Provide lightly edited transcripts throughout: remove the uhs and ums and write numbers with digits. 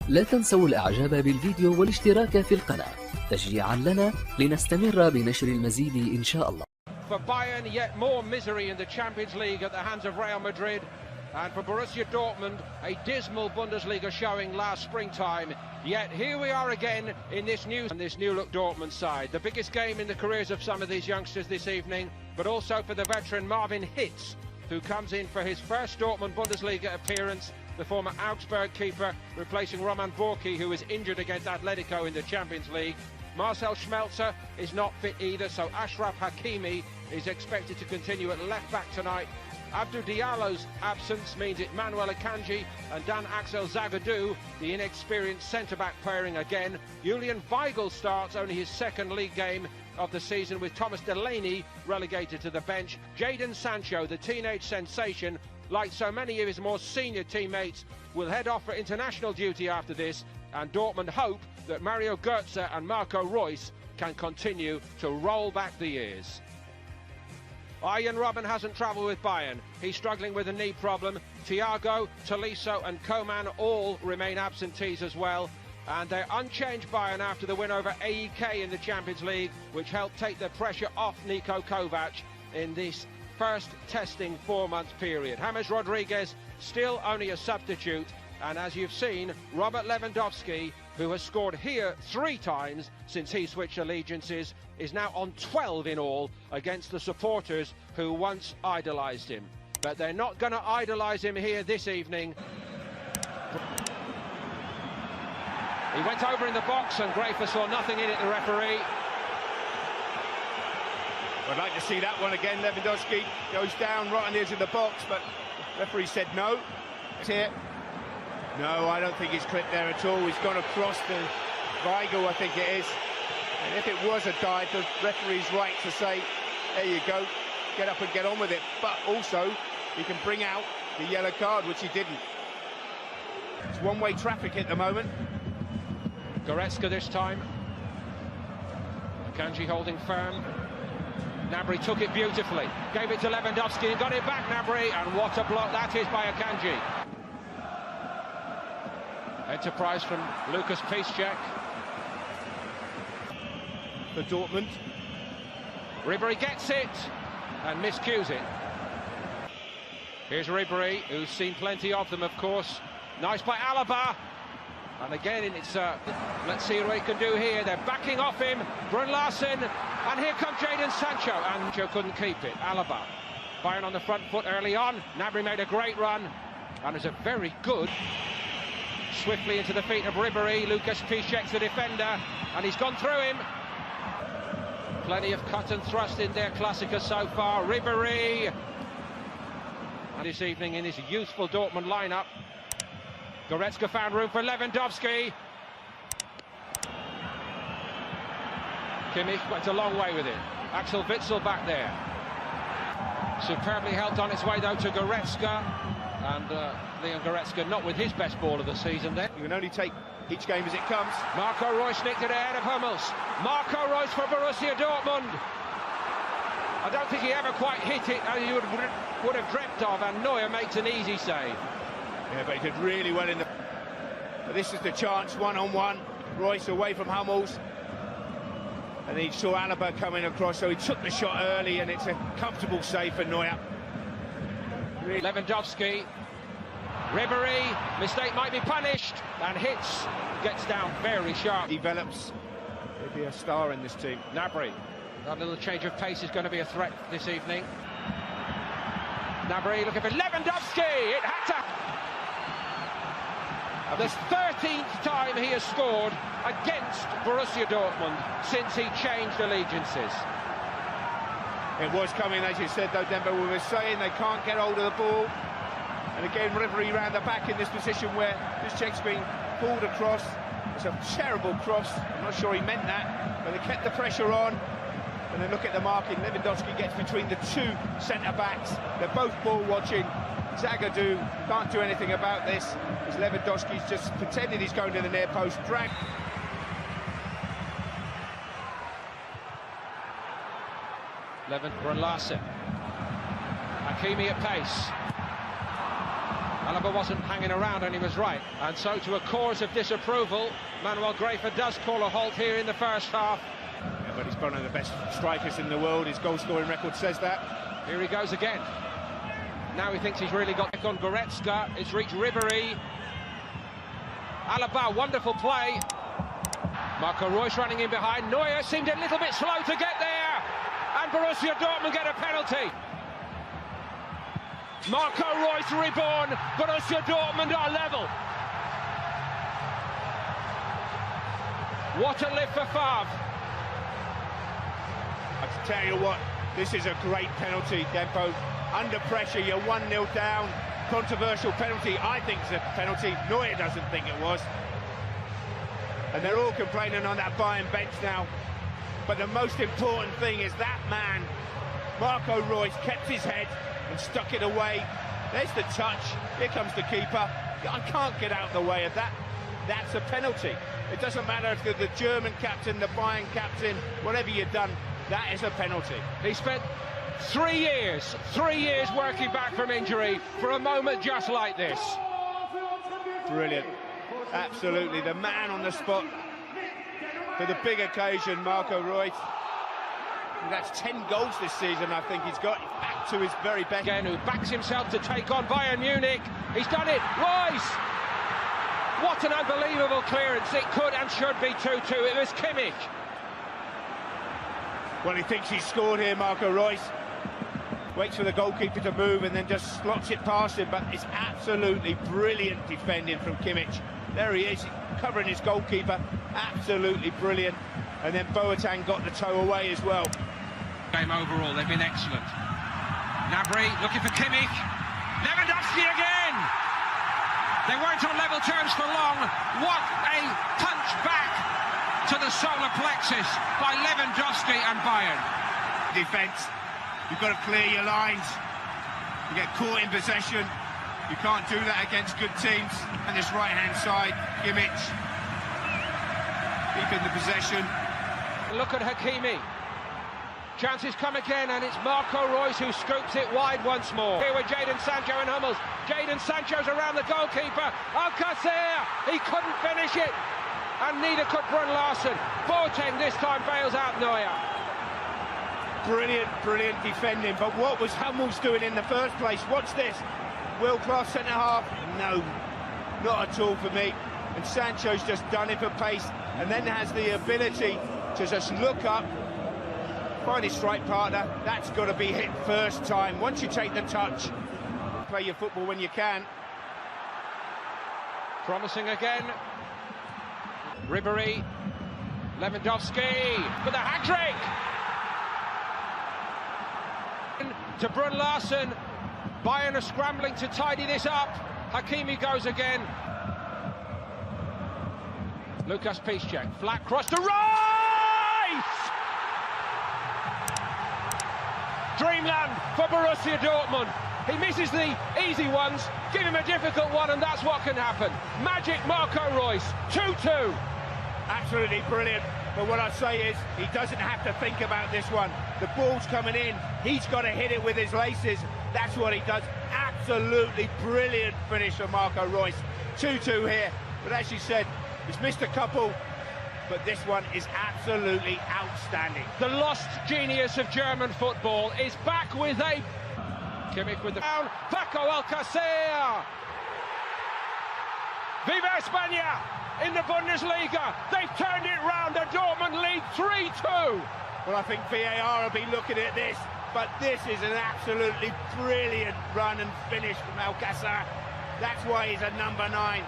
لا تنسوا الإعجاب بالفيديو والاشتراك في القناة تشجيعا لنا لنستمر بنشر المزيد إن شاء الله. For Bayern, yet more misery in the Champions League at the hands of Real Madrid. And for Borussia Dortmund, a dismal Bundesliga showing last springtime. Yet here we are again in this new look Dortmund side. The biggest game in the careers of some of these youngsters this evening, but also for the veteran Marvin Hitz, who comes in for his first Dortmund Bundesliga appearance. The former Augsburg keeper, replacing Roman Bürki, who was injured against Atletico in the Champions League. Marcel Schmelzer is not fit either, so Ashraf Hakimi is expected to continue at left back tonight. Abdou Diallo's absence means it Manuel Akanji and Dan Axel Zagadou, the inexperienced centre-back pairing again. Julian Weigl starts only his second league game of the season, with Thomas Delaney relegated to the bench. Jadon Sancho, the teenage sensation, like so many of his more senior teammates, will head off for international duty after this, and Dortmund hope that Mario Götze and Marco Reus can continue to roll back the years. Arjen Robben hasn't travelled with Bayern. He's struggling with a knee problem. Thiago, Tolisso and Coman all remain absentees as well. And they're unchanged Bayern after the win over AEK in the Champions League, which helped take the pressure off Niko Kovac in this first testing 4-month period. James Rodriguez still only a substitute. And as you've seen, Robert Lewandowski, who has scored here 3 times since he switched allegiances, is now on 12 in all against the supporters who once idolised him. But they're not going to idolise him here this evening. He went over in the box and Grafer saw nothing in it, the referee. I'd like to see that one again. Lewandowski goes down right on the edge of the box, but the referee said no. It's here. No, I don't think he's clipped there at all. He's gone across the Weigl, I think it is. And if it was a dive, the referee's right to say, there you go, get up and get on with it. But also, he can bring out the yellow card, which he didn't. It's one-way traffic at the moment. Goretzka this time. Akanji holding firm. Gnabry took it beautifully. Gave it to Lewandowski and got it back, Gnabry. And what a block that is by Akanji. Enterprise from Lucas Piszczek. For Dortmund. Ribéry gets it and miscues it. Here's Ribéry, who's seen plenty of them, of course. Nice by Alaba. And again, it's let's see what he can do here. They're backing off him. Brun Larsen. And here comes Jadon Sancho. And Sancho couldn't keep it. Alaba. Bayern on the front foot early on. Gnabry made a great run. And it's a very good... Swiftly into the feet of Ribéry. Lucas Piszczek's the defender, and he's gone through him. Plenty of cut and thrust in their Klassiker so far. Ribéry. And this evening in his youthful Dortmund lineup. Goretzka found room for Lewandowski. Kimmich went a long way with it. Axel Witsel back there. Superbly helped on its way though to Goretzka. And Leon Goretzka not with his best ball of the season then. You can only take each game as it comes. Marco Reus nicked it ahead of Hummels. Marco Reus for Borussia Dortmund. I don't think he ever quite hit it as you would have dreamt of, and Neuer makes an easy save. Yeah, but he did really well in the... But this is the chance, one-on-one. Reus away from Hummels. And he saw Alaba coming across, so he took the shot early, and it's a comfortable save for Neuer. Lewandowski, Ribéry, mistake might be punished, and Hitz gets down very sharp. Develops, he'll be a star in this team. Gnabry, that little change of pace is going to be a threat this evening. Gnabry looking for Lewandowski, it had to... The 13th time he has scored against Borussia Dortmund since he changed allegiances. It was coming, as you said, though, Denver. We were saying they can't get hold of the ball. And again, Ribéry round the back in this position where Piszczek's being pulled across. It's a terrible cross. I'm not sure he meant that, but they kept the pressure on. And then look at the marking. Lewandowski gets between the 2 centre-backs. They're both ball-watching. Zagadou can't do anything about this, as Lewandowski's just pretended he's going to the near post. Drag. Brun Larsen. Hakimi at pace. Alaba wasn't hanging around and he was right. And so to a chorus of disapproval, Manuel Grafer does call a halt here in the first half. Yeah, but he's one of the best strikers in the world. His goal-scoring record says that. Here he goes again. Now he thinks he's really got back on Goretzka. It's reached Ribéry. Alaba, wonderful play. Marco Reus running in behind. Neuer seemed a little bit slow to get there. And Borussia Dortmund get a penalty. Marco Reus reborn. Borussia Dortmund are level. What a lift for Favre. I can tell you what, this is a great penalty, Dempo. Under pressure, you're 1-0 down. Controversial penalty. I think it's a penalty. Neuer doesn't think it was. And they're all complaining on that Bayern bench now. But the most important thing is that man, Marco Reus, kept his head and stuck it away. There's the touch. Here comes the keeper. I can't get out of the way of that. That's a penalty. It doesn't matter if they're the German captain, the Bayern captain, whatever you've done, that is a penalty. He spent 3 years working back from injury for a moment just like this. Brilliant. Absolutely. The man on the spot for the big occasion, Marco Reus. That's 10 goals this season, I think he's got back to his very best. Again, who backs himself to take on Bayern Munich. He's done it. Reus! What an unbelievable clearance. It could and should be 2-2. It was Kimmich. Well, he thinks he's scored here, Marco Reus. Waits for the goalkeeper to move and then just slots it past him, but it's absolutely brilliant defending from Kimmich. There he is, covering his goalkeeper. Absolutely brilliant. And then Boateng got the toe away as well. Game overall, they've been excellent. Gnabry looking for Kimmich. Lewandowski again! They weren't on level terms for long. What a punch back to the solar plexus by Lewandowski and Bayern. Defence, you've got to clear your lines. You get caught in possession. You can't do that against good teams. And this right-hand side, Kimmich keeping the possession. Look at Hakimi. Chances come again, and it's Marco Reus who scoops it wide once more. Here with Jadon Sancho and Hummels. Jadon Sancho's around the goalkeeper. Alcacer, he couldn't finish it, and neither could Brun Larsen. Boateng this time bails out Neuer. Brilliant, brilliant defending. But what was Hummels doing in the first place? Watch this. World-class centre-half? No, not at all for me. And Sancho's just done it for pace, and then has the ability to just look up, find his strike partner. That's got to be hit first time. Once you take the touch, play your football when you can. Promising again. Ribéry, Lewandowski for the hat-trick. To Brun Larsen. Bayern are scrambling to tidy this up. Hakimi goes again. Lucas Piszczek, flat cross to right! Dreamland for Borussia Dortmund. He misses the easy ones, give him a difficult one, and that's what can happen. Magic Marco Reus, 2-2. Absolutely brilliant. But what I say is, he doesn't have to think about this one. The ball's coming in, he's got to hit it with his laces. That's what he does. Absolutely brilliant finish for Marco Reus. 2-2 here, but as you said, he's missed a couple, but this one is absolutely outstanding. The lost genius of German football is back with a... Kimmich with the down, Paco Alcacer! Viva España! In the Bundesliga, they've turned it round, and Dortmund lead 3-2. Well, I think VAR will be looking at this, but this is an absolutely brilliant run and finish from Alcacer. That's why he's a number 9.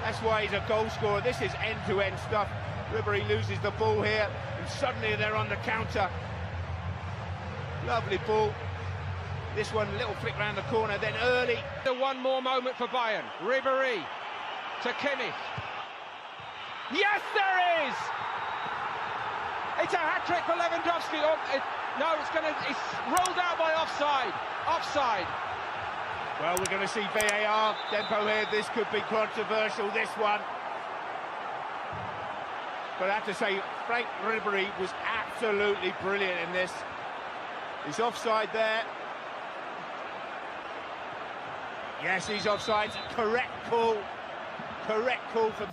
That's why he's a goal scorer. This is end-to-end stuff. Ribéry loses the ball here, and suddenly they're on the counter. Lovely ball. This one, little flick round the corner, then early. One more moment for Bayern. Ribéry to Kimmich. Yes, there is! It's a hat-trick for Lewandowski. Oh, it's ruled out by offside. Offside. Well, we're going to see VAR. Tempo here. This could be controversial, this one. But I have to say, Frank Ribéry was absolutely brilliant in this. He's offside there. Yes, he's offside. Correct call. Correct call for...